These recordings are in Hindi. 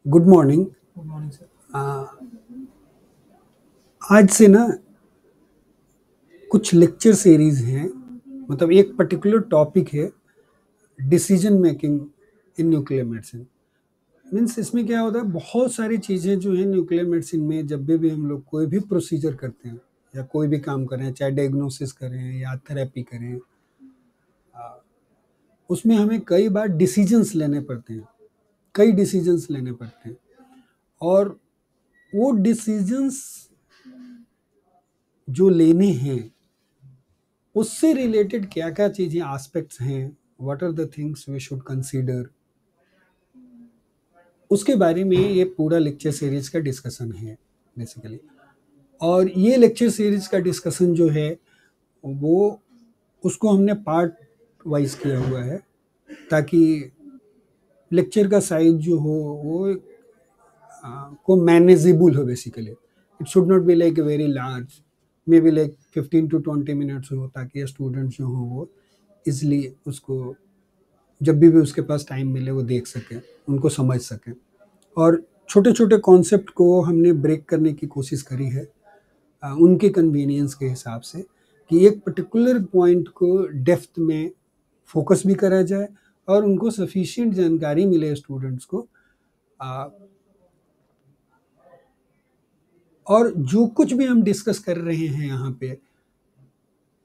Good morning. Good morning sir. आज से ना कुछ लेक्चर सीरीज हैं, मतलब एक पर्टिकुलर टॉपिक है decision making in nuclear medicine. Means इसमें क्या होता है, बहुत सारी चीज़ें जो हैं न्यूक्लियर मेडिसिन में, जब भी हम लोग कोई भी प्रोसीजर करते हैं या कोई भी काम करें, चाहे डायग्नोसिस करें या थेरेपी करें, उसमें हमें कई बार डिसीजंस लेने पड़ते हैं, कई डिसीजंस लेने पड़ते हैं। और वो डिसीजंस जो लेने हैं उससे रिलेटेड क्या क्या चीज़ें एस्पेक्ट्स हैं, what are the things we should consider, उसके बारे में ये पूरा लेक्चर सीरीज का डिस्कशन है बेसिकली। और ये लेक्चर सीरीज का डिस्कशन जो है वो उसको हमने पार्ट वाइज किया हुआ है, ताकि लेक्चर का साइज जो हो वो को मैनेजेबल हो basically. It should not be like very large, may be like 15 to 20 minutes हो, ताकि स्टूडेंट्स जो हो वो इसलिए उसको जब भी उसके पास टाइम मिले वो देख सकें, उनको समझ सकें। और छोटे छोटे कॉन्सेप्ट को हमने ब्रेक करने की कोशिश करी है उनके कन्वीनियंस के हिसाब से, कि एक पर्टिकुलर पॉइंट को डेप्थ में फोकस भी करा जाए और उनको सफिशिएंट जानकारी मिले स्टूडेंट्स को। और जो कुछ भी हम डिस्कस कर रहे हैं यहाँ पे,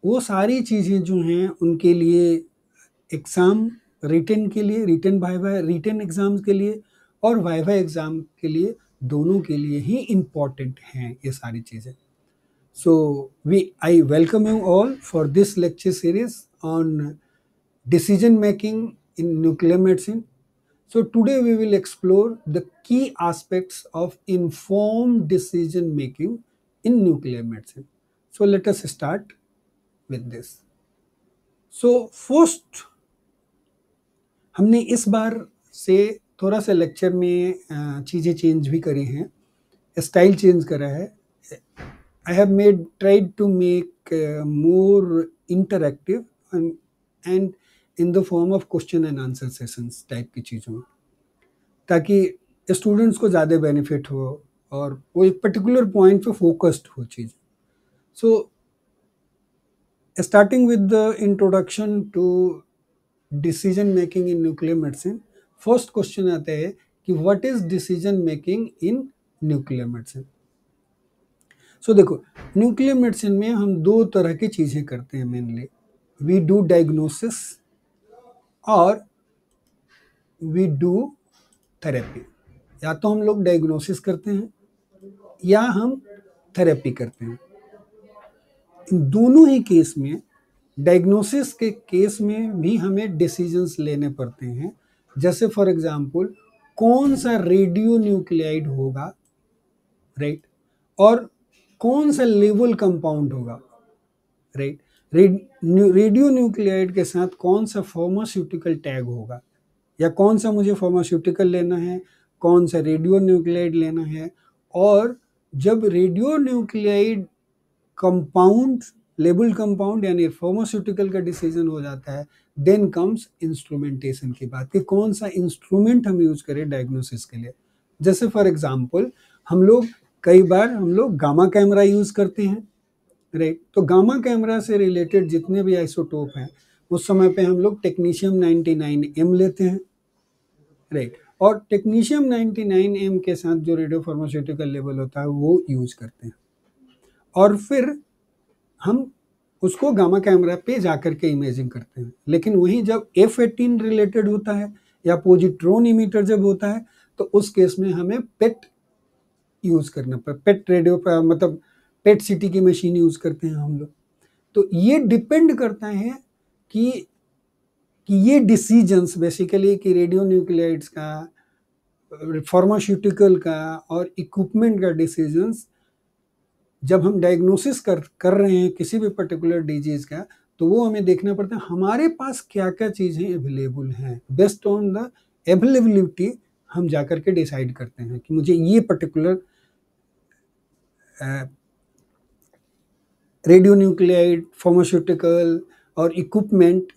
वो सारी चीज़ें जो हैं उनके लिए एग्ज़ाम रिटन के लिए, रिटन वाइवा रिटन एग्ज़ाम्स के लिए और वाइवा एग्ज़ाम के लिए, दोनों के लिए ही इम्पॉर्टेंट हैं ये सारी चीज़ें। So I welcome you all for this lecture series on decision making in nuclear medicine. So today we will explore the key aspects of informed decision making in nuclear medicine. So let us start with this. So first, हमने इस बार से थोड़ा सा लेक्चर में चीज़ें चेंज भी करी हैं, स्टाइल चेंज करा है। I have tried to make more interactive and in the form of question and answer sessions type की चीज़ों में, ताकि स्टूडेंट्स को ज़्यादा बेनिफिट हो और वो एक पर्टिकुलर पॉइंट पे फोकस्ड हो चीज़। So starting with the introduction to decision making in nuclear medicine, first question आता है कि what is decision making in nuclear medicine. So देखो, न्यूक्लियर मेडिसिन में हम दो तरह की चीज़ें करते हैं मेनली। वी डू डायग्नोसिस और वी डू थेरेपी। या तो हम लोग डायग्नोसिस करते हैं या हम थेरेपी करते हैं। इन दोनों ही केस में, डायग्नोसिस के केस में भी हमें डिसीजंस लेने पड़ते हैं। जैसे फॉर एग्जांपल, कौन सा रेडियो न्यूक्लियाइड होगा, राइट, और कौन सा लेवल कंपाउंड होगा, राइट। रेडियो न्यूक्लियाइड के साथ कौन सा फार्मास्यूटिकल टैग होगा, या कौन सा मुझे फार्मास्यूटिकल लेना है, कौन सा रेडियो न्यूक्लियाइड लेना है। और जब radio nuclide compound, label compound यानी फार्मास्यूटिकल का डिसीजन हो जाता है, देन कम्स इंस्ट्रूमेंटेशन की बात, कि कौन सा इंस्ट्रूमेंट हम यूज करें डायग्नोसिस के लिए। जैसे फॉर एग्जांपल, कई बार हम लोग गामा कैमरा यूज करते हैं, राइट। तो गामा कैमरा से रिलेटेड जितने भी आइसोटोप हैं, उस समय पे हम लोग टेक्नीशियम 99M लेते हैं, राइट। और टेक्नीशियम 99M के साथ जो रेडियो फार्मास्यूटिकल लेवल होता है वो यूज करते हैं, और फिर हम उसको गामा कैमरा पे जाकर के इमेजिंग करते हैं। लेकिन वहीं जब F18 रिलेटेड होता है या पोजिट्रॉन इमीटर जब होता है, तो उस केस में हमें पेट यूज करना पड़ता, पेट रेडियो मतलब पेट सिटी की मशीन यूज करते हैं हम लोग। तो ये डिपेंड करता है कि ये डिसीजंस बेसिकली, कि रेडियो न्यूक्लियाइड्स का, फार्मास्यूटिकल का और इक्विपमेंट का डिसीजंस जब हम डायग्नोसिस कर रहे हैं किसी भी पर्टिकुलर डिजीज का, तो वो हमें देखना पड़ता है हमारे पास क्या क्या चीज़ें अवेलेबल हैं। बेस्ड ऑन द अवेलेबिलिटी हम जाकर के डिसाइड करते हैं कि मुझे ये पर्टिकुलर रेडियो न्यूक्लियाइड, फार्मास्यूटिकल और equipment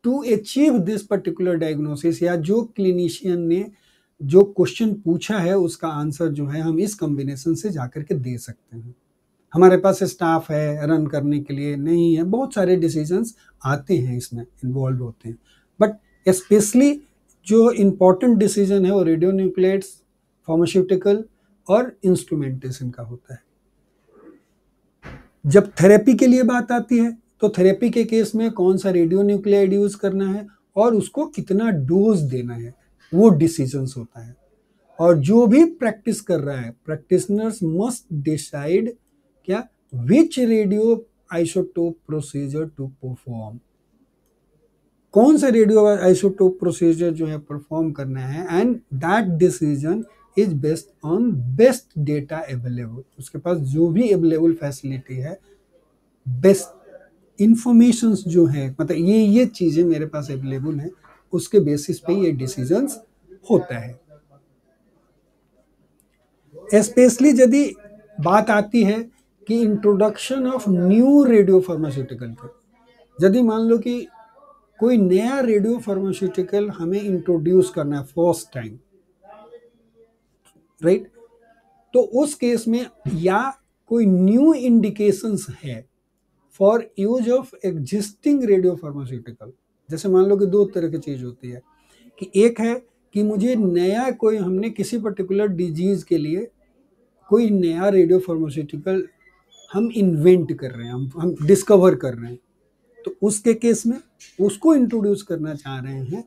to achieve this particular diagnosis, या जो क्लिनिशियन ने जो क्वेश्चन पूछा है उसका आंसर जो है हम इस कॉम्बिनेशन से जाकर के दे सकते हैं। हमारे पास स्टाफ है रन करने के लिए, नहीं है, बहुत सारे डिसीजंस आते हैं इसमें इन्वॉल्व होते हैं, बट स्पेशली जो इम्पोर्टेंट डिसीजन है वो रेडियो न्यूक्लियाइड्स, फार्मास्यूटिकल और इंस्ट्रूमेंटेशन का होता है। जब थेरेपी के लिए बात आती है तो थेरेपी के केस में कौन सा रेडियो न्यूक्लियाइड यूज करना है और उसको कितना डोज देना है वो डिसीजंस होता है। और जो भी प्रैक्टिस कर रहा है, प्रैक्टिशनर्स मस्ट डिसाइड क्या which radio isotope procedure to perform, कौन सा रेडियो आइसोटोप प्रोसीजर जो है परफॉर्म करना है, and that decision is based on best data available. उसके पास जो भी अवेलेबल फैसिलिटी है, बेस्ट इंफॉर्मेशन जो है, मतलब ये चीजें मेरे पास अवेलेबल है, उसके बेसिस पे ये डिसीजंस होता है। स्पेशली यदि बात आती है कि introduction of new radio pharmaceutical के, यदि मान लो कि कोई नया रेडियो फार्मास्यूटिकल हमें इंट्रोड्यूस करना है फर्स्ट टाइम, राइट, तो उस केस में या कोई न्यू इंडिकेशंस है for use of existing radio pharmaceutical. जैसे मान लो कि दो तरह की चीज होती है कि एक है कि मुझे नया कोई, हमने किसी पर्टिकुलर डिजीज के लिए कोई नया रेडियो फार्मास्यूटिकल हम इन्वेंट कर रहे हैं, हम डिस्कवर कर रहे हैं, तो उसके केस में उसको इंट्रोड्यूस करना चाह रहे हैं।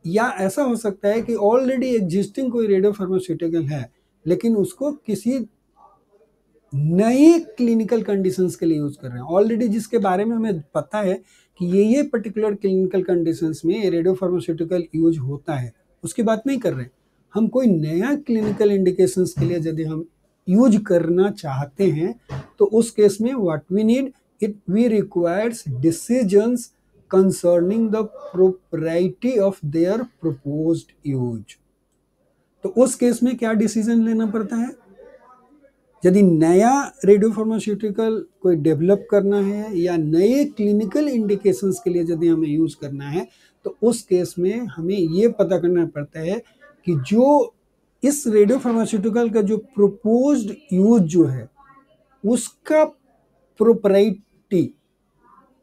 या ऐसा हो सकता है कि ऑलरेडी एग्जिस्टिंग कोई रेडियो फार्मास्यूटिकल है लेकिन उसको किसी नए क्लिनिकल कंडीशंस के लिए यूज कर रहे हैं, ऑलरेडी जिसके बारे में हमें पता है कि ये पर्टिकुलर क्लिनिकल कंडीशंस में रेडियो फार्मास्यूटिकल यूज होता है, उसकी बात नहीं कर रहे। हम कोई नया क्लिनिकल इंडिकेशंस के लिए यदि हम यूज करना चाहते हैं तो उस केस में what we need, it we requires decisions concerning the propriety of their proposed use. तो उस केस में क्या डिसीजन लेना पड़ता है, यदि नया रेडियो फार्मास्यूटिकल कोई डेवलप करना है या नए क्लिनिकल इंडिकेशंस के लिए यदि हमें यूज करना है तो उस केस में हमें ये पता करना पड़ता है कि जो इस रेडियो फार्मास्यूटिकल का जो प्रपोज्ड यूज जो है उसका प्रोप्राइटी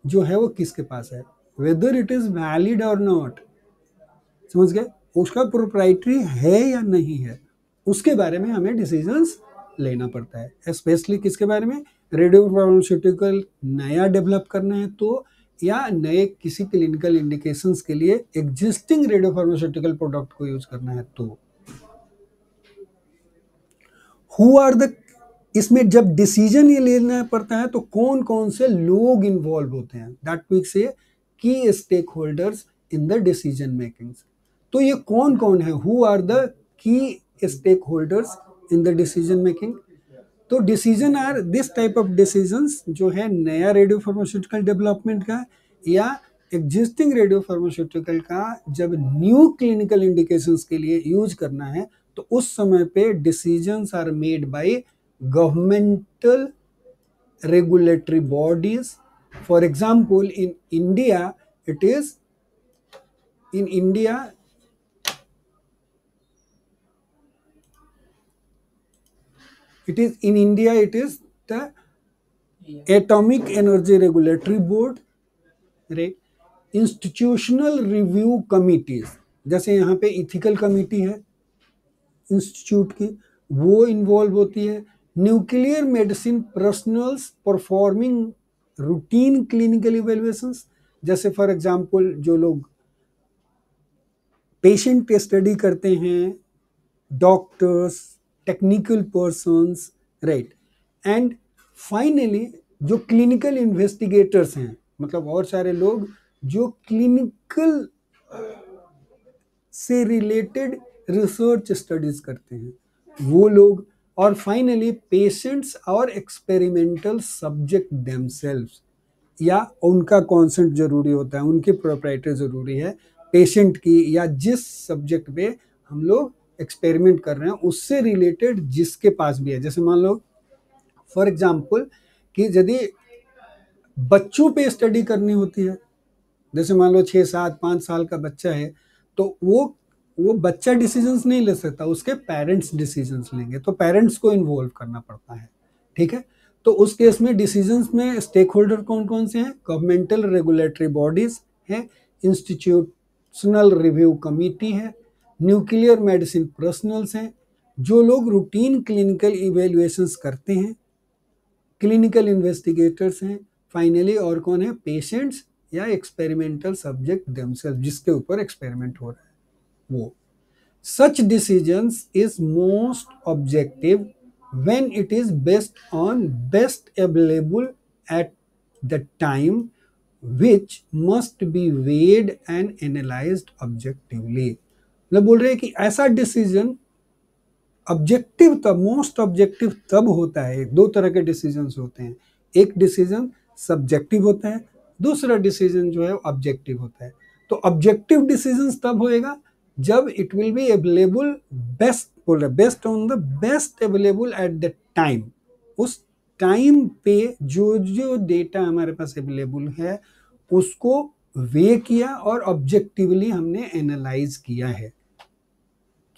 जो है वो किसके पास है, वेदर इट इज वैलिड और नॉट, समझ गए, उसका प्रोप्राइटरी है या नहीं है, उसके बारे में हमें डिसीजंस लेना पड़ता है। स्पेशली किसके बारे में, रेडियो फार्मास्यूटिकल नया डेवलप करना है तो, या नए किसी क्लिनिकल इंडिकेशंस के लिए एग्जिस्टिंग रेडियो फार्मास्यूटिकल प्रोडक्ट को यूज करना है तो। हु आर द, इसमें जब डिसीजन ये लेना पड़ता है तो कौन कौन से लोग इन्वॉल्व होते हैं, that we say key stakeholders in the decision making. तो ये कौन कौन है, who are the key stakeholders in the decision making. तो decision are this type of decisions जो है नया रेडियो फार्मास्यूटिकल डेवलपमेंट का या एग्जिस्टिंग रेडियो फार्मास्यूटिकल का जब न्यू क्लिनिकल इंडिकेशंस के लिए यूज करना है तो उस समय पे decisions are made by governmental regulatory bodies. For example in India it is in India it is the Atomic Energy Regulatory Board, right, institutional review committees, जैसे यहाँ पे इथिकल कमिटी है इंस्टीट्यूट की, वो इन्वॉल्व होती है। Nuclear medicine professionals performing routine clinical evaluations, जैसे फॉर एग्जांपल जो लोग पेशेंट पे स्टडी करते हैं, doctors, technical persons, right, and finally जो क्लिनिकल इन्वेस्टिगेटर्स हैं, मतलब और सारे लोग जो क्लिनिकल से रिलेटेड रिसर्च स्टडीज करते हैं वो लोग, और फाइनली पेशेंट्स और एक्सपेरिमेंटल सब्जेक्ट देमसेल्व्स, या उनका कॉन्सेंट जरूरी होता है, उनकी प्रोप्राइटरी जरूरी है पेशेंट की, या जिस सब्जेक्ट पे हम लोग एक्सपेरिमेंट कर रहे हैं उससे रिलेटेड जिसके पास भी है। जैसे मान लो फॉर एग्जांपल कि यदि बच्चों पे स्टडी करनी होती है जैसे मान लो 6, 7, 5 साल का बच्चा है, तो वो बच्चा डिसीजंस नहीं ले सकता, उसके पेरेंट्स डिसीजंस लेंगे, तो पेरेंट्स को इन्वॉल्व करना पड़ता है। ठीक है, तो उस केस में डिसीजंस में स्टेक होल्डर कौन कौन से हैं? गवर्नमेंटल रेगुलेटरी बॉडीज है, इंस्टीट्यूशनल रिव्यू कमिटी है, न्यूक्लियर मेडिसिन पर्सनल्स हैं, जो लोग रूटीन क्लिनिकल इवेल्युएशंस करते हैं, क्लिनिकल इन्वेस्टिगेटर्स हैं, फाइनली और कौन है? पेशेंट्स या एक्सपेरिमेंटल सब्जेक्ट देमसेल्फ, जिसके ऊपर एक्सपेरिमेंट हो रहा है वो। Such decisions is most objective when it is based on best available at the time, which must be weighed and analyzed objectively। मतलब बोल रहे हैं कि ऐसा डिसीजन ऑब्जेक्टिव तब, मोस्ट ऑब्जेक्टिव तब होता है। दो तरह के डिसीजंस होते हैं, एक डिसीजन सब्जेक्टिव होता है, दूसरा डिसीजन जो है ऑब्जेक्टिव होता है। तो ऑब्जेक्टिव डिसीजंस तब होएगा जब it will be available best, बोल रहे best on the best available at the time. उस टाइम पे जो जो डेटा हमारे पास अवेलेबल है उसको वे किया और ऑब्जेक्टिवली हमने एनालाइज किया है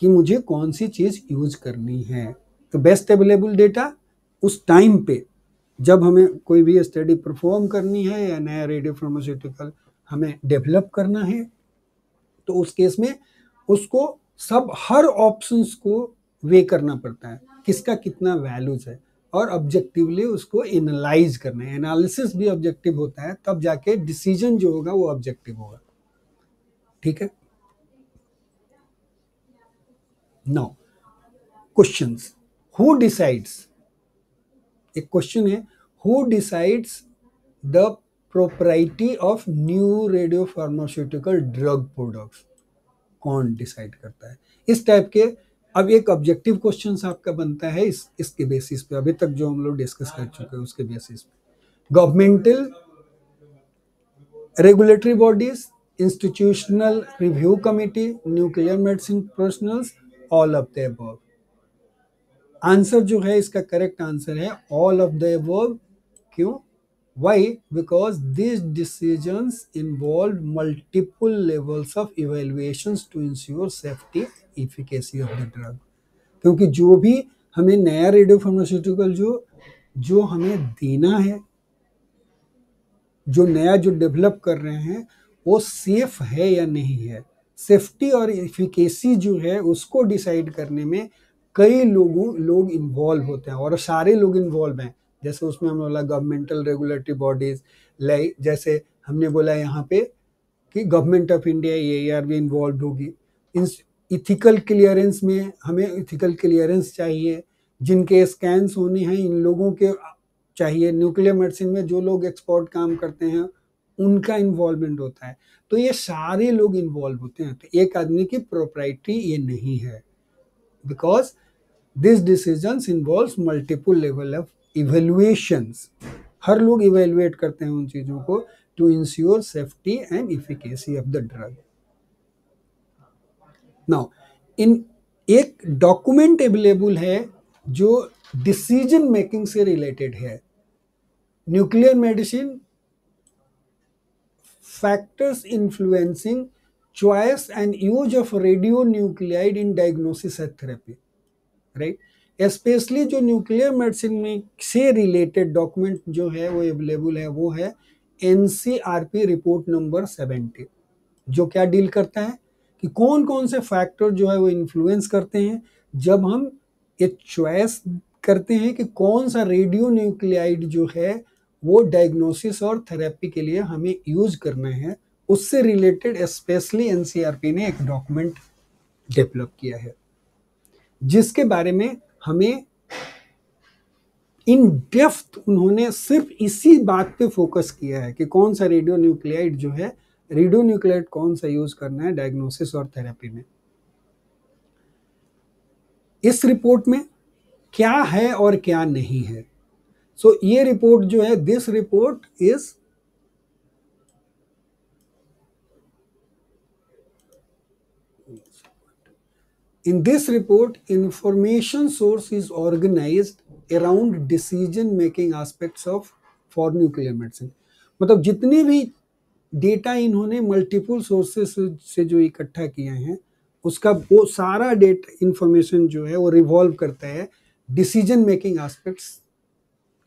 कि मुझे कौन सी चीज यूज करनी है। तो बेस्ट अवेलेबल डेटा उस टाइम पे जब हमें कोई भी स्टडी परफॉर्म करनी है या नया रेडियो फार्मास्यूटिकल हमें डेवलप करना है, तो उस केस में उसको सब हर ऑप्शंस को वे करना पड़ता है, किसका कितना वैल्यूज है, और ऑब्जेक्टिवली उसको एनालाइज करना है। एनालिसिस भी ऑब्जेक्टिव होता है, तब जाके डिसीजन जो होगा वो ऑब्जेक्टिव होगा। ठीक है, नाउ क्वेश्चंस। हु डिसाइड्स, एक क्वेश्चन है, who decides the propriety of new radio pharmaceutical drug products? कौन डिसाइड करता है? इस टाइप के अब एक ऑब्जेक्टिव क्वेश्चन आपका बनता है इसके बेसिस पे, अभी तक जो हम लोग डिस्कस कर चुके हैं उसके बेसिस पे। Governmental regulatory bodies, institutional review committee, nuclear medicine personnels, all of the above. Answer जो है इसका करेक्ट आंसर है ऑल ऑफ द अबव। क्यों? Why? Because these decisions involve multiple levels of evaluations to ensure safety, efficacy of the drug। क्योंकि जो भी हमें नया रेडियो फार्मास्यूटिकल जो हमें देना है, जो नया जो डेवलप कर रहे हैं वो सेफ है या नहीं है, सेफ्टी और एफिकेसी जो है उसको डिसाइड करने में कई लोग इन्वॉल्व होते हैं, और सारे लोग इन्वॉल्व हैं। जैसे उसमें हमने बोला गवर्नमेंटल रेगुलेटरी बॉडीज, लाइक जैसे हमने बोला यहाँ पे कि गवर्नमेंट ऑफ इंडिया AAR भी इन्वॉल्व होगी। इथिकल क्लियरेंस में हमें इथिकल क्लियरेंस चाहिए, जिनके स्कैन्स होने हैं इन लोगों के चाहिए। न्यूक्लियर मेडिसिन में जो लोग एक्सपर्ट काम करते हैं उनका इन्वॉल्वमेंट होता है, तो ये सारे लोग इन्वॉल्व होते हैं। तो एक आदमी की प्रोप्राइटी ये नहीं है, because this decisions involves multiple level of evaluations. हर लोग इवेल्युएट करते हैं उन चीजों को to ensure safety and efficacy of the drug. Now in एक डॉक्यूमेंट अवेलेबल है जो डिसीजन मेकिंग से रिलेटेड है, nuclear medicine factors influencing choice and use of radionuclide in diagnosis and therapy, right. Specially जो न्यूक्लियर मेडिसिन में से रिलेटेड डॉक्यूमेंट जो है वो अवेलेबल है, वो है NCRP रिपोर्ट नंबर 70, जो क्या डील करता है कि कौन कौन से फैक्टर जो है वो इन्फ्लुएंस करते हैं जब हम एक चॉइस करते हैं कि कौन सा रेडियो न्यूक्लियाइड जो है वो डायग्नोसिस और थेरेपी के लिए हमें यूज करना है। उससे रिलेटेड स्पेशली NCRP ने एक डॉक्यूमेंट डेवलप किया है, जिसके बारे में हमें इन डेप्थ उन्होंने सिर्फ इसी बात पे फोकस किया है कि कौन सा रेडियो न्यूक्लियाइड जो है, रेडियो न्यूक्लियाइड कौन सा यूज करना है डायग्नोसिस और थेरेपी में। इस रिपोर्ट में क्या है और क्या नहीं है। सो ये रिपोर्ट जो है, this report is in this report information source is organized around decision making aspects of for nuclear medicine। मतलब जितनी भी डेटा इन्होंने मल्टीपल सोर्सेस से जो इकट्ठा किए हैं, उसका वो सारा डेटा इंफॉर्मेशन जो है वो रिवॉल्व करता है डिसीजन मेकिंग एस्पेक्ट्स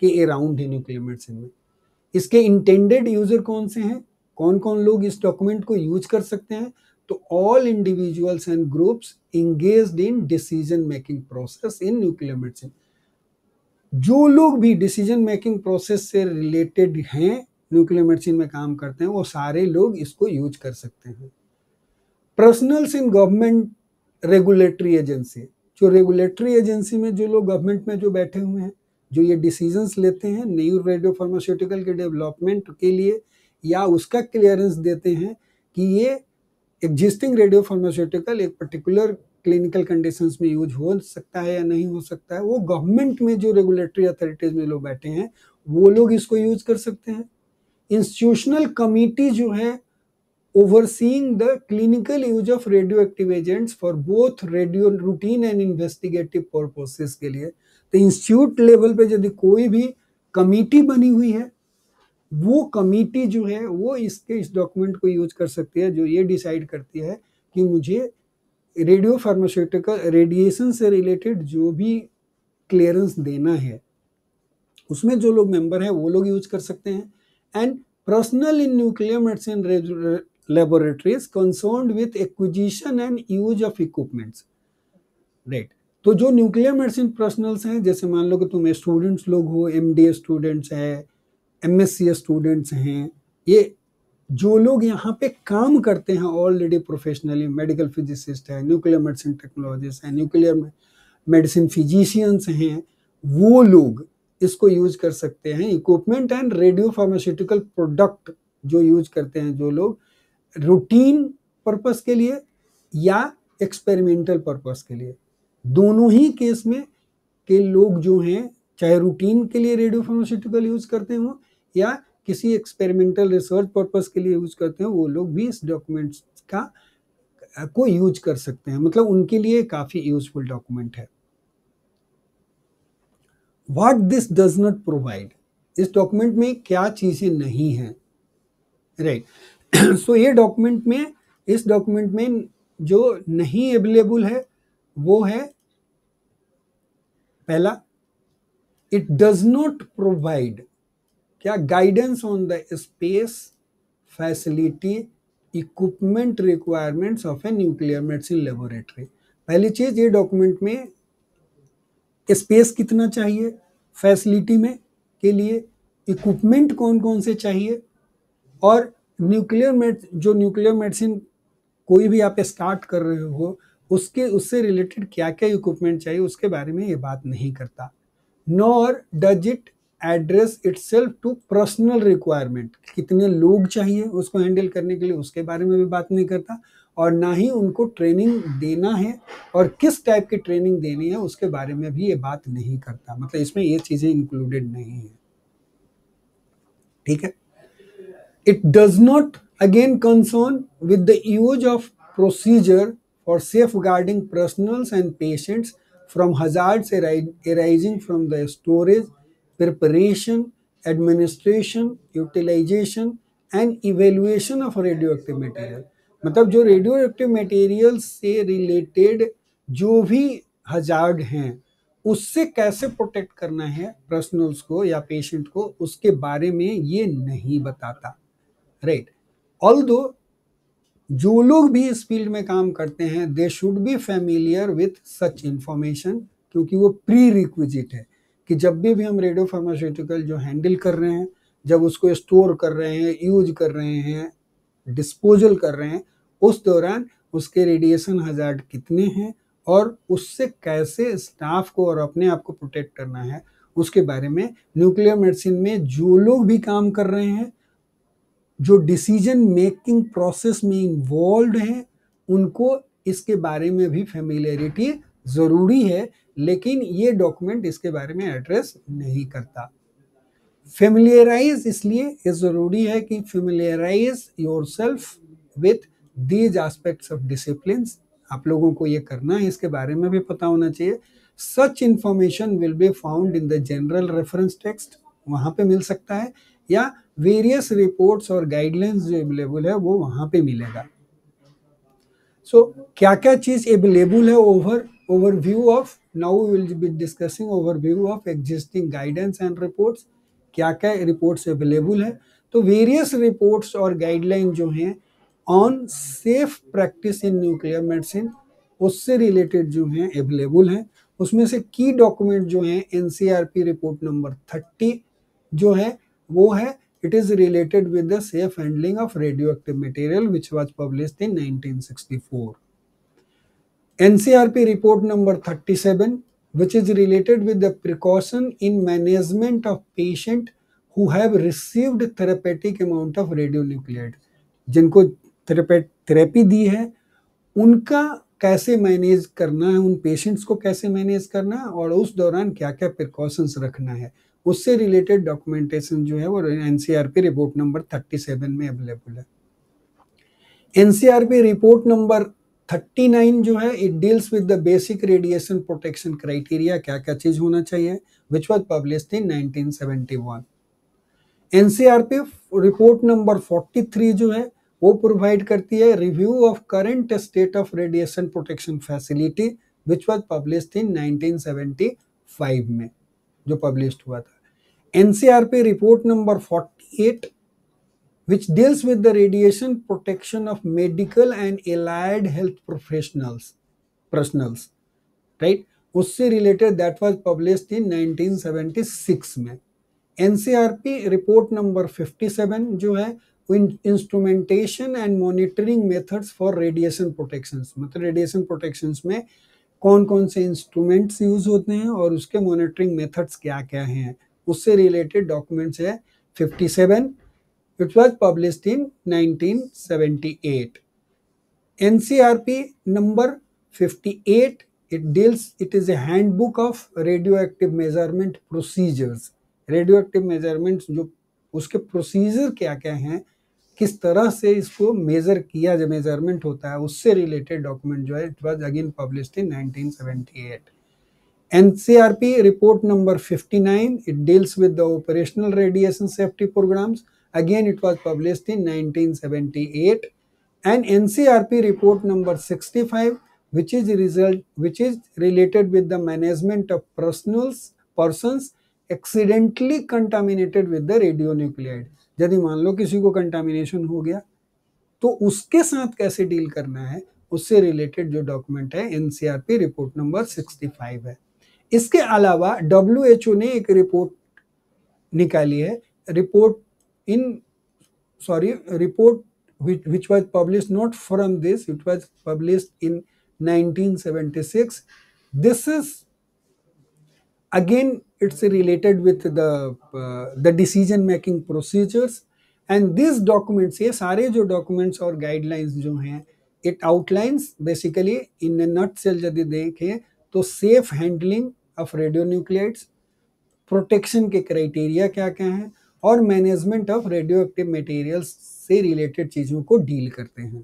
के अराउंड है न्यूक्लियर मेडिसिन में। इसके इंटेंडेड यूजर कौन से हैं, कौन कौन लोग इस डॉक्यूमेंट को यूज कर सकते हैं? तो all individuals and groups engaged in decision making process in nuclear medicine. जो लोग भी डिसीजन मेकिंग प्रोसेस से रिलेटेड हैं, न्यूक्लियर मेडिसिन में काम करते हैं, वो सारे लोग इसको यूज कर सकते हैं। Personnels in government regulatory agency, जो रेगुलेटरी एजेंसी में जो लोग गवर्नमेंट में जो बैठे हुए हैं, जो ये डिसीजंस लेते हैं न्यू रेडियो फार्मास्यूटिकल के डेवलपमेंट के लिए, या उसका क्लियरेंस देते हैं कि ये एग्जिस्टिंग रेडियो फार्मास्यूटिकल एक पर्टिकुलर क्लिनिकल कंडीशंस में यूज हो सकता है या नहीं हो सकता है, वो गवर्नमेंट में जो रेगुलेटरी अथॉरिटीज में लोग बैठे हैं वो लोग इसको यूज कर सकते हैं। इंस्टीट्यूशनल कमिटी जो है overseeing the clinical use of radioactive agents for both radio routine and investigative purposes के लिए, तो इंस्टीट्यूट लेवल पे यदि कोई भी कमिटी बनी हुई है, वो कमिटी जो है वो इस डॉक्यूमेंट को यूज कर सकती है, जो ये डिसाइड करती है कि मुझे रेडियो फार्मास्यूटिकल रेडिएशन से रिलेटेड जो भी क्लियरेंस देना है, उसमें जो लोग मेंबर हैं वो लोग यूज कर सकते हैं। And personal in nuclear medicine laboratories concerned with acquisition and use of equipments, right. तो जो न्यूक्लियर मेडिसिन पर्सनल्स हैं, जैसे मान लो कि तुम स्टूडेंट्स लोग हो, एमडीए स्टूडेंट्स हैं, एमएससी स्टूडेंट्स हैं, ये जो लोग यहाँ पे काम करते हैं ऑलरेडी प्रोफेशनली, मेडिकल फिजिसिस्ट है, न्यूक्लियर मेडिसिन टेक्नोलॉजिस्ट हैं, न्यूक्लियर मेडिसिन फिजिशियंस हैं, वो लोग इसको यूज कर सकते हैं। Equipment and radio pharmaceutical product जो यूज करते हैं जो लोग रूटीन पर्पस के लिए या एक्सपेरिमेंटल पर्पस के लिए, दोनों ही केस में के लोग जो हैं, चाहे रूटीन के लिए रेडियो फार्मास्यूटिकल यूज करते हो या किसी एक्सपेरिमेंटल रिसर्च पर्पस के लिए यूज करते हैं, वो लोग भी इस डॉक्यूमेंट्स को यूज कर सकते हैं। मतलब उनके लिए काफी यूजफुल डॉक्यूमेंट है। What this does not provide, इस डॉक्यूमेंट में क्या चीजें नहीं हैं, राइट। सो ये डॉक्यूमेंट में, इस डॉक्यूमेंट में जो नहीं अवेलेबल है वो है, पहला, इट डज नॉट प्रोवाइड क्या guidance on the space, facility, equipment requirements of a nuclear medicine laboratory. पहली चीज, ये डॉक्यूमेंट में स्पेस कितना चाहिए, फैसिलिटी में के लिए इक्विपमेंट कौन कौन से चाहिए, और न्यूक्लियर मेडिसिन कोई भी आप स्टार्ट कर रहे हो उससे रिलेटेड क्या क्या इक्विपमेंट चाहिए उसके बारे में ये बात नहीं करता। Nor does it address itself to personal requirement, कितने लोग चाहिए उसको हैंडल करने के लिए उसके बारे में भी बात नहीं करता, और ना ही उनको ट्रेनिंग देना है और किस टाइप की ट्रेनिंग देनी है उसके बारे में भी ये बात नहीं करता। मतलब इसमें ये चीजें इंक्लूडेड नहीं है, ठीक है। It does not again concern with the use of procedure for safeguarding personals and patients from hazards arising from the storage, preparation, administration, utilization and evaluation of radioactive material। मतलब जो रेडियोएक्टिव मटेरियल से रिलेटेड जो भी हजार्ड हैं उससे कैसे प्रोटेक्ट करना है पर्सनल्स को या पेशेंट को, उसके बारे में ये नहीं बताता, राइट। ऑल्दो जो लोग भी इस फील्ड में काम करते हैं they should be familiar with such information, क्योंकि वो प्री रिक्विजिट है कि जब भी हम रेडियो फार्मास्यूटिकल जो हैंडल कर रहे हैं, जब उसको स्टोर कर रहे हैं, यूज कर रहे हैं, डिस्पोजल कर रहे हैं, उस दौरान उसके रेडिएशन हजार्ड कितने हैं और उससे कैसे स्टाफ को और अपने आप को प्रोटेक्ट करना है उसके बारे में न्यूक्लियर मेडिसिन में जो लोग भी काम कर रहे हैं, जो डिसीजन मेकिंग प्रोसेस में इन्वॉल्व हैं, उनको इसके बारे में भी फेमिलियरिटी जरूरी है, लेकिन ये डॉक्यूमेंट इसके बारे में एड्रेस नहीं करता। फेमिलियराइज इसलिए ये जरूरी है कि familiarise yourself with these aspects of discipline, आप लोगों को ये करना है, इसके बारे में भी पता होना चाहिए। सच information will be found in the general reference text, वहां पे मिल सकता है, या वेरियस रिपोर्ट्स और गाइडलाइंस जो अवेलेबल है वो वहां पे मिलेगा। सो क्या क्या चीज अवेलेबल है, overview of, now we will be discussing overview of existing guidance and reports. क्या क्या रिपोर्ट्स अवेलेबल है, तो वेरियस रिपोर्ट्स और गाइडलाइन जो हैं on safe practice in nuclear medicine, उससे रिलेटेड जो हैं अवेलेबल हैं। उसमें से की डॉक्यूमेंट जो हैं एनसीआरपी रिपोर्ट नंबर 30 जो है वो है, it is related with the safe handling of radioactive material which was published in 1964. NCRP report number 37 which is related with the precaution in management of patient who have received therapeutic amount of radionuclide, जिनको थेरेपी दी है उनका कैसे मैनेज करना है, उन पेशेंट्स को कैसे मैनेज करना है और उस दौरान क्या क्या प्रिकॉशंस रखना है, उससे रिलेटेड डॉक्यूमेंटेशन जो है वो एनसीआरपी रिपोर्ट नंबर 37 में अवेलेबल है। एनसीआरपी रिपोर्ट नंबर 39 जो है it deals with the basic radiation protection criteria, क्या क्या चीज होना चाहिए, which was published in 1971। NCRP report number 43 जो है वो प्रोवाइड करती है review of current state of radiation protection facility which was published in 1975 में जो पब्लिश्ड हुआ था। NCRP report number 48 which deals with the radiation protection of medical and allied health professionals, right, उससे related that was published in 1976 में। एनसीआरपी रिपोर्ट नंबर 57 जो है instrumentation and monitoring methods for radiation protection, मतलब रेडिएशन प्रोटेक्शन में कौन कौन से इंस्ट्रूमेंट्स यूज होते हैं और उसके मॉनिटरिंग मेथड्स क्या क्या हैं, उससे रिलेटेड डॉक्यूमेंट्स है 57 which was published in 1978. NCRP number 58 it is a handbook of radioactive measurement procedures, radioactive measurements जो उसके प्रोसीजर क्या क्या हैं, किस तरह से इसको मेजर किया जो मेजरमेंट होता है, उससे रिलेटेड डॉक्यूमेंट जो है it was again published in 1978. NCRP report number 59 it deals with the operational radiation safety programs, again it was published in 1978. And NCRP report number 65 which is related with the management of persons accidentally contaminated with the radionuclide, यदि मान लो किसी को कंटामिनेशन हो गया तो उसके साथ कैसे डील करना है, उससे रिलेटेड जो डॉक्यूमेंट है एनसीआरपी रिपोर्ट नंबर 65 है। इसके अलावा WHO ने एक रिपोर्ट निकाली है, report which was published not from this, it was published in 1976. This is again it's related with the decision making procedures and these documents, ये सारे जो documents और guidelines जो हैं it outlines basically in a nutshell यदि देखें तो safe handling of radionuclides, protection के क्राइटेरिया क्या क्या हैं और मैनेजमेंट ऑफ रेडियोएक्टिव मटेरियल्स से रिलेटेड चीज़ों को डील करते हैं।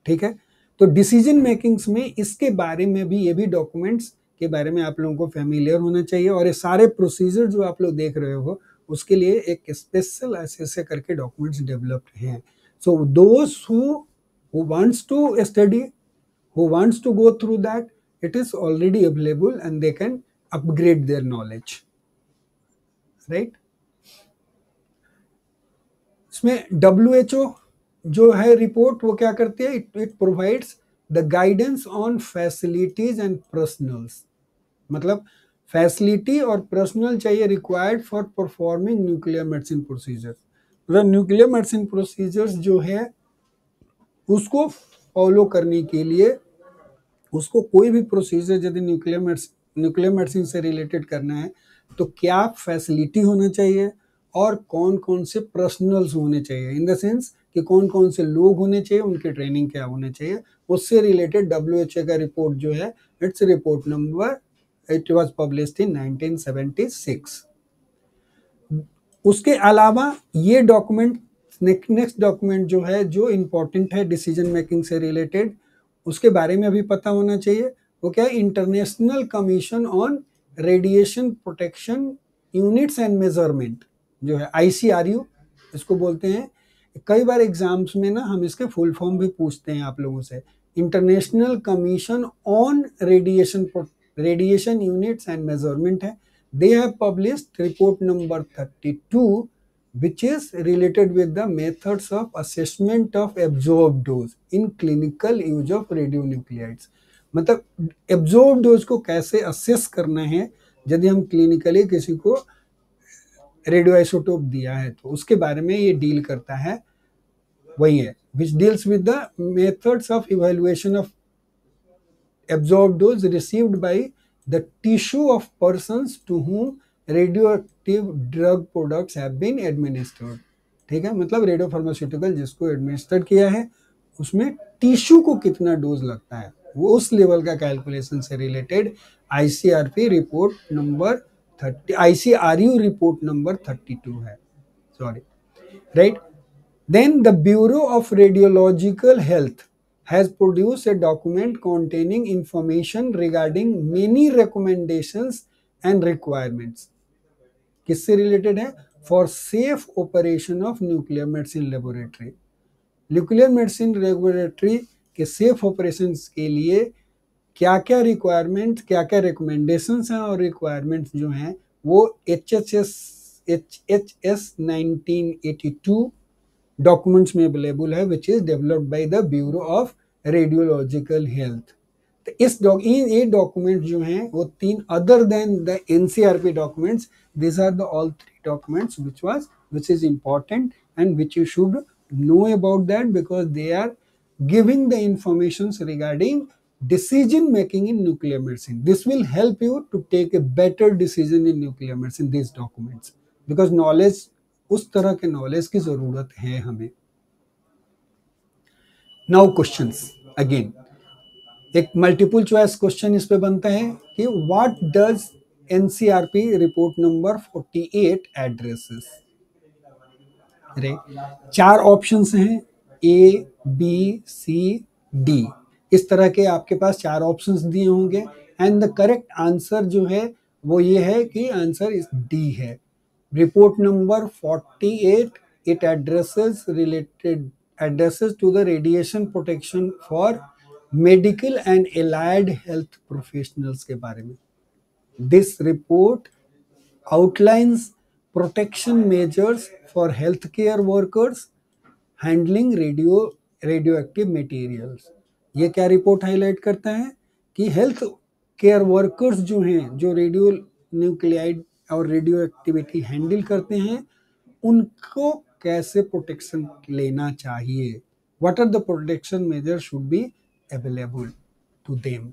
ठीक है, तो डिसीजन मेकिंग्स में इसके बारे में भी, ये भी डॉक्यूमेंट्स के बारे में आप लोगों को फेमिलियर होना चाहिए और ये सारे प्रोसीजर जो आप लोग देख रहे हो उसके लिए एक स्पेशल ऐसे करके डॉक्यूमेंट्स डेवलप्ड हैं। So those who wants to study, who wants to go through that, it is already available and they can upgrade their knowledge, right. इसमें WHO जो है रिपोर्ट वो क्या करती है, it provides the guidance on facilities and personnels, मतलब फैसिलिटी और पर्सनल चाहिए required for performing nuclear medicine procedure, मतलब न्यूक्लियर मेडिसिन प्रोसीजर्स जो है उसको फॉलो करने के लिए उसको कोई भी प्रोसीजर यदि न्यूक्लियर मेडिसिन से रिलेटेड करना है तो क्या फैसिलिटी होना चाहिए और कौन कौन से पर्सनल्स होने चाहिए, इन द सेंस कि कौन कौन से लोग होने चाहिए, उनके ट्रेनिंग क्या होने चाहिए, उससे रिलेटेड WHO का रिपोर्ट जो है its report number, it was published in 1976। उसके अलावा ये डॉक्यूमेंट, नेक्स्ट डॉक्यूमेंट जो है जो इम्पोर्टेंट है डिसीजन मेकिंग से रिलेटेड, उसके बारे में अभी पता होना चाहिए, वो क्या है, international Commission on radiation protection units and measurement जो है ICRU, इसको बोलते हैं, कई बार एग्जाम्स में ना हम इसके फुल फॉर्म भी पूछते हैं आप लोगों से, International Commission on Radiation Units and Measurement है। They have published report number 32 which is related with the methods of assessment of absorbed dose in clinical use of radionuclides। मतलब एब्जॉर्ब डोज को कैसे असेस करना है यदि हम क्लिनिकली किसी को रेडियो आइसोटोप दिया है, तो उसके बारे में ये डील करता है, वही है which deals with the methods of evaluation of absorbed dose received by the tissue of persons to whom radioactive drug products have been administered। ठीक है, मतलब रेडियो फार्मास्यूटिकल जिसको एडमिनिस्टर किया है उसमें टिश्यू को कितना डोज लगता है, वो उस लेवल का कैलकुलेशन से related ICRP report number 30, ICRU report number 32 है, sorry, right. Then the Bureau of Radiological Health has produced a document containing information regarding many recommendations and requirements। किससे रिलेटेड है? For safe operation of nuclear medicine laboratory. Nuclear medicine laboratory के सेफ ऑपरेशन के लिए क्या क्या रिक्वायरमेंट, क्या क्या रिकमेंडेशंस हैं और रिक्वायरमेंट्स जो हैं वो HHS 1982 डॉक्यूमेंट्स में अवेलेबल है, which is developed by the bureau of radiological health. तो इस ये डॉक्यूमेंट जो हैं वो तीन, other than the NCRP documents, this are the all 3 documents which is important and which you should know about that because they are giving the informations regarding decision making in nuclear medicine. This will help you to take a better decision in nuclear medicine, these documents, because knowledge, उस तरह के नॉलेज की जरूरत है हमें। नाउ क्वेश्चंस अगेन, एक मल्टीपल चॉइस क्वेश्चन इस पे बनता है कि what does NCRP report number 48 addresses. 4 options हैं, ए बी सी डी, इस तरह के आपके पास 4 ऑप्शंस दिए होंगे एंड द करेक्ट आंसर जो है वो ये है कि आंसर इस डी है। Report number 48, it addresses to the radiation protection for medical and allied health professionals के बारे में। This report outlines protection measures for healthcare workers handling radioactive materials। ये क्या रिपोर्ट हाईलाइट करता है कि हेल्थ केयर वर्कर्स जो हैं, जो रेडियो न्यूक्लियाइड और रेडियो एक्टिविटी हैंडल करते हैं, उनको कैसे प्रोटेक्शन लेना चाहिए, what are the protection measure should be available to them.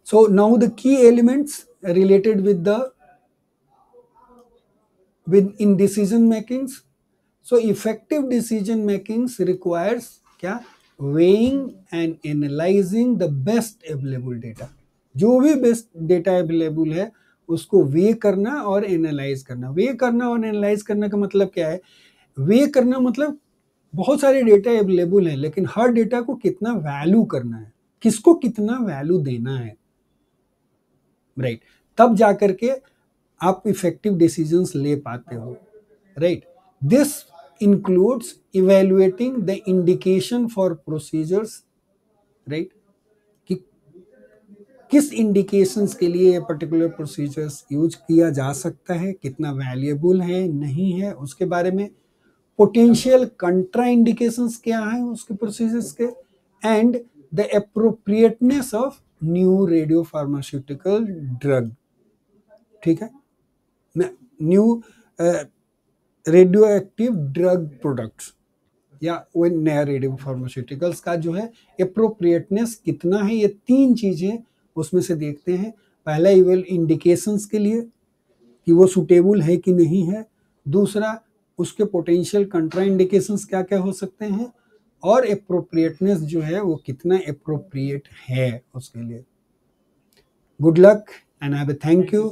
So now the key elements related with in decision makings। so effective decision makings requires क्या, weighing and analyzing the best available data। जो भी बेस्ट डेटा अवेलेबल है उसको वे करना और एनालाइज करना। वे करना और एनालाइज करने का मतलब क्या है? वे करना मतलब बहुत सारे डेटा अवेलेबल है, लेकिन हर डेटा को कितना वैल्यू करना है, किसको कितना वैल्यू देना है, राइट, तब जाकर के आप इफेक्टिव डिसीजंस ले पाते हो, right. This includes evaluating the indication for procedures, right, कि किस इंडिकेशंस के लिए ये पर्टिकुलर प्रोसीजर्स यूज किया जा सकता है, कितना वैल्यूएबल है नहीं है उसके बारे में, पोटेंशियल कंट्रा इंडिकेशंस क्या है उसके प्रोसीजर्स के, and the appropriateness of new radio pharmaceutical drug. ठीक है, new radio active drug products या वो नया रेडियो फार्मास्यूटिकल्स का जो है एप्रोप्रिएटनेस कितना है, ये 3 चीजें उसमें से देखते हैं। पहला इवेल इंडिकेशंस के लिए कि वो सुटेबल है कि नहीं है, दूसरा उसके पोटेंशियल कंट्रा इंडिकेशंस क्या क्या हो सकते हैं, और एप्रोप्रिएटनेस जो है वो कितना एप्रोप्रिएट है उसके लिए। Good luck and have a thank you,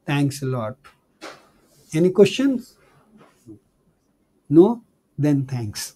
thanks a lot. Any questions? No? Then thanks.